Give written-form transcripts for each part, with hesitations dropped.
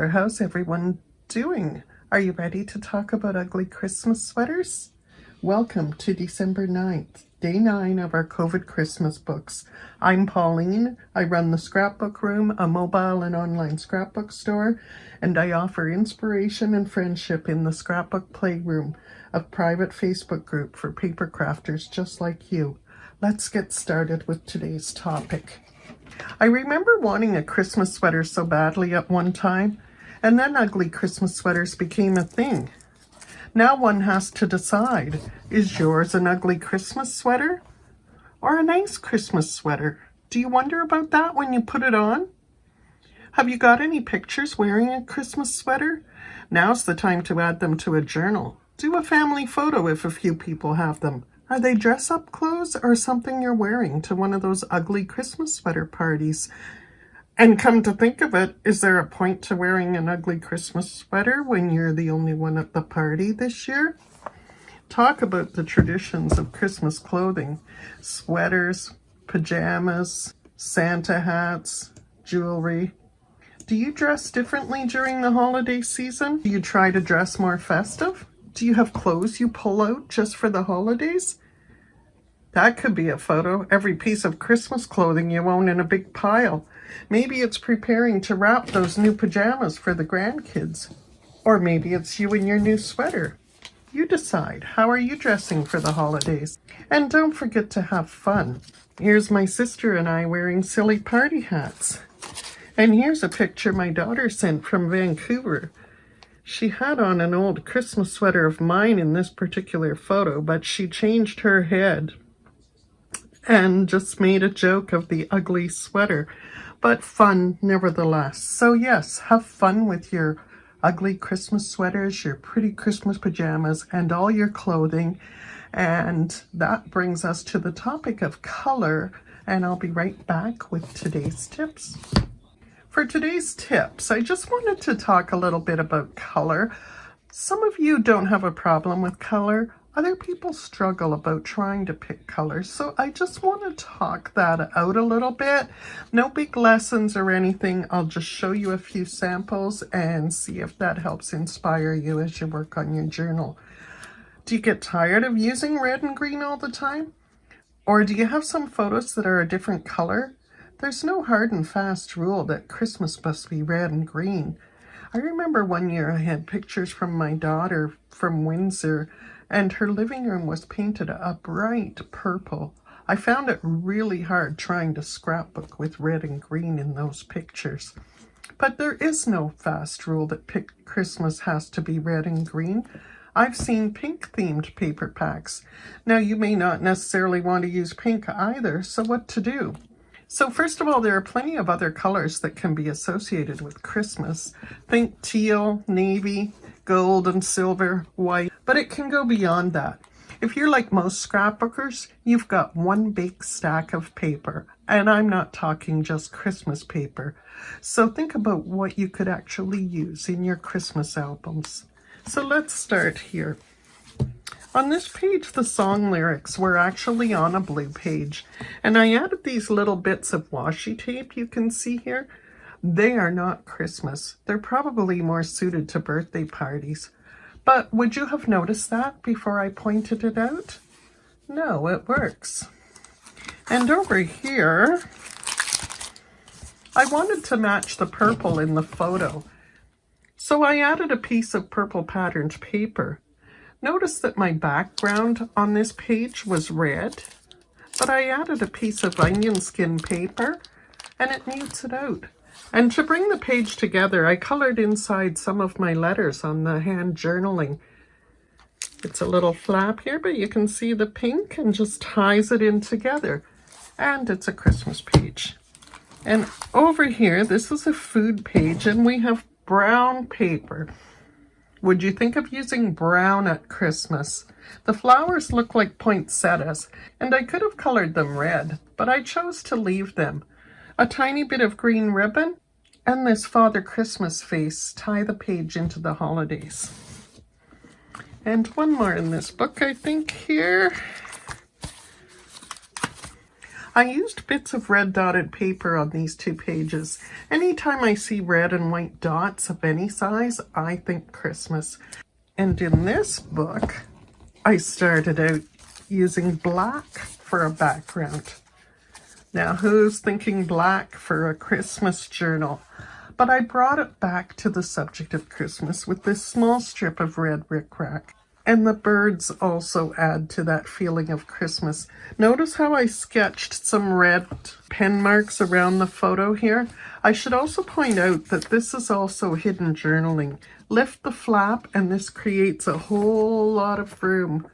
there, how's everyone doing? Are you ready to talk about ugly Christmas sweaters? Welcome to December 9th, day 9 of our COVID Christmas books. I'm Pauline. I run the Scrapbook Room, a mobile and online scrapbook store, and I offer inspiration and friendship in the Scrapbook Playroom, a private Facebook group for paper crafters just like you. Let's get started with today's topic. I remember wanting a Christmas sweater so badly at one time, and then ugly Christmas sweaters became a thing. Now one has to decide, is yours an ugly Christmas sweater or a nice Christmas sweater? Do you wonder about that when you put it on? Have you got any pictures wearing a Christmas sweater? Now's the time to add them to a journal. Do a family photo if a few people have them. Are they dress-up clothes or something you're wearing to one of those ugly Christmas sweater parties? And come to think of it, is there a point to wearing an ugly Christmas sweater when you're the only one at the party this year? Talk about the traditions of Christmas clothing. Sweaters, pajamas, Santa hats, jewelry. Do you dress differently during the holiday season? Do you try to dress more festive? Do you have clothes you pull out just for the holidays? That could be a photo. Every piece of Christmas clothing you own in a big pile. Maybe it's preparing to wrap those new pajamas for the grandkids. Or maybe it's you in your new sweater. You decide. How are you dressing for the holidays? And don't forget to have fun. Here's my sister and I wearing silly party hats. And here's a picture my daughter sent from Vancouver. She had on an old Christmas sweater of mine in this particular photo, but she changed her head and just made a joke of the ugly sweater, but fun nevertheless. So yes, have fun with your ugly Christmas sweaters, your pretty Christmas pajamas, and all your clothing. And that brings us to the topic of color, and I'll be right back with today's tips. For today's tips, I just wanted to talk a little bit about color. Some of you don't have a problem with color. Other people struggle about trying to pick colors. So I just want to talk that out a little bit. No big lessons or anything. I'll just show you a few samples and see if that helps inspire you as you work on your journal. Do you get tired of using red and green all the time? Or do you have some photos that are a different color? There's no hard and fast rule that Christmas must be red and green. I remember one year I had pictures from my daughter from Windsor, and her living room was painted a bright purple. I found it really hard trying to scrapbook with red and green in those pictures. But there is no fast rule that Christmas has to be red and green. I've seen pink-themed paper packs. Now, you may not necessarily want to use pink either, so what to do? So first of all, there are plenty of other colors that can be associated with Christmas. Think teal, navy, gold and silver, white, but it can go beyond that. If you're like most scrapbookers, you've got one big stack of paper, and I'm not talking just Christmas paper. So think about what you could actually use in your Christmas albums. So let's start here. On this page, the song lyrics were actually on a blue page, and I added these little bits of washi tape you can see here. They are not Christmas. They're probably more suited to birthday parties. But would you have noticed that before I pointed it out? No, it works. And over here, I wanted to match the purple in the photo. So I added a piece of purple patterned paper. Notice that my background on this page was red, but I added a piece of onion skin paper and it mutes it out. And to bring the page together, I colored inside some of my letters on the hand journaling. It's a little flap here, but you can see the pink and just ties it in together. And it's a Christmas page. And over here, this is a food page and we have brown paper. Would you think of using brown at Christmas? The flowers look like poinsettias, and I could have colored them red, but I chose to leave them. A tiny bit of green ribbon, and this Father Christmas face tie the page into the holidays. And one more in this book, I think, here. I used bits of red dotted paper on these 2 pages. Anytime I see red and white dots of any size, I think Christmas. And in this book, I started out using black for a background. Now, who's thinking black for a Christmas journal? But I brought it back to the subject of Christmas with this small strip of red rickrack. And the birds also add to that feeling of Christmas. Notice how I sketched some red pen marks around the photo here? I should also point out that this is also hidden journaling. Lift the flap and this creates a whole lot of room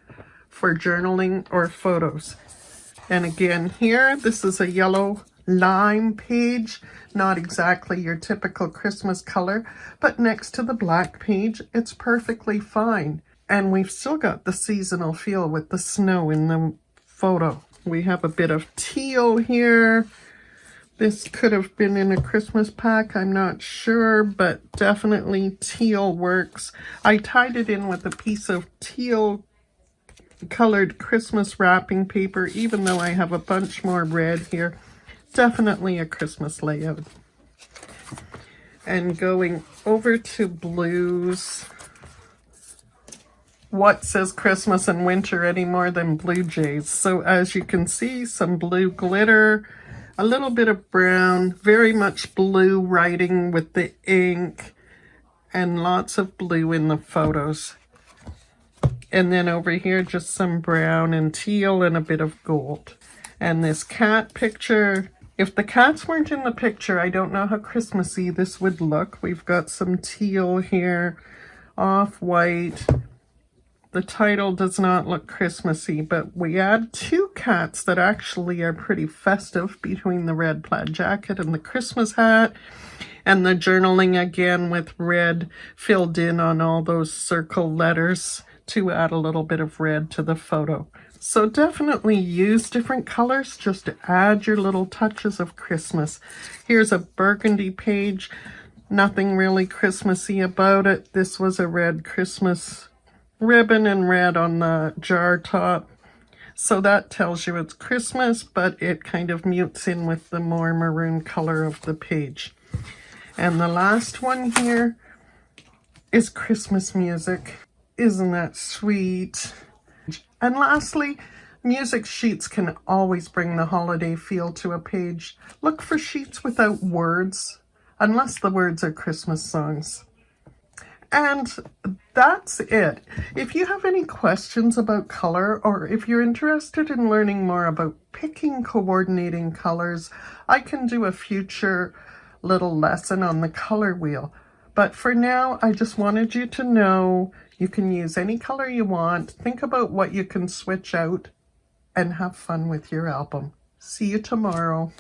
for journaling or photos. And again here, this is a yellow lime page, not exactly your typical Christmas color, but next to the black page, it's perfectly fine. And we've still got the seasonal feel with the snow in the photo. We have a bit of teal here. This could have been in a Christmas pack, I'm not sure, but definitely teal works. I tied it in with a piece of teal colored Christmas wrapping paper, even though I have a bunch more red here. Definitely a Christmas layout. And going over to blues. What says Christmas and winter any more than blue jays? So as you can see, some blue glitter, a little bit of brown, very much blue writing with the ink, and lots of blue in the photos. And then over here, just some brown and teal and a bit of gold. And this cat picture, if the cats weren't in the picture, I don't know how Christmassy this would look. We've got some teal here, off-white. The title does not look Christmassy, but we add 2 cats that actually are pretty festive between the red plaid jacket and the Christmas hat, and the journaling again with red filled in on all those circle letters to add a little bit of red to the photo. So definitely use different colors just to add your little touches of Christmas. Here's a burgundy page, nothing really Christmassy about it. This was a red Christmas ribbon and red on the jar top. So that tells you it's Christmas, but it kind of mutes in with the more maroon color of the page. And the last one here is Christmas music. Isn't that sweet? And lastly, music sheets can always bring the holiday feel to a page. Look for sheets without words, unless the words are Christmas songs. And that's it. If you have any questions about color, or if you're interested in learning more about picking coordinating colors, I can do a future little lesson on the color wheel. But for now, I just wanted you to know you can use any color you want. Think about what you can switch out and have fun with your album. See you tomorrow.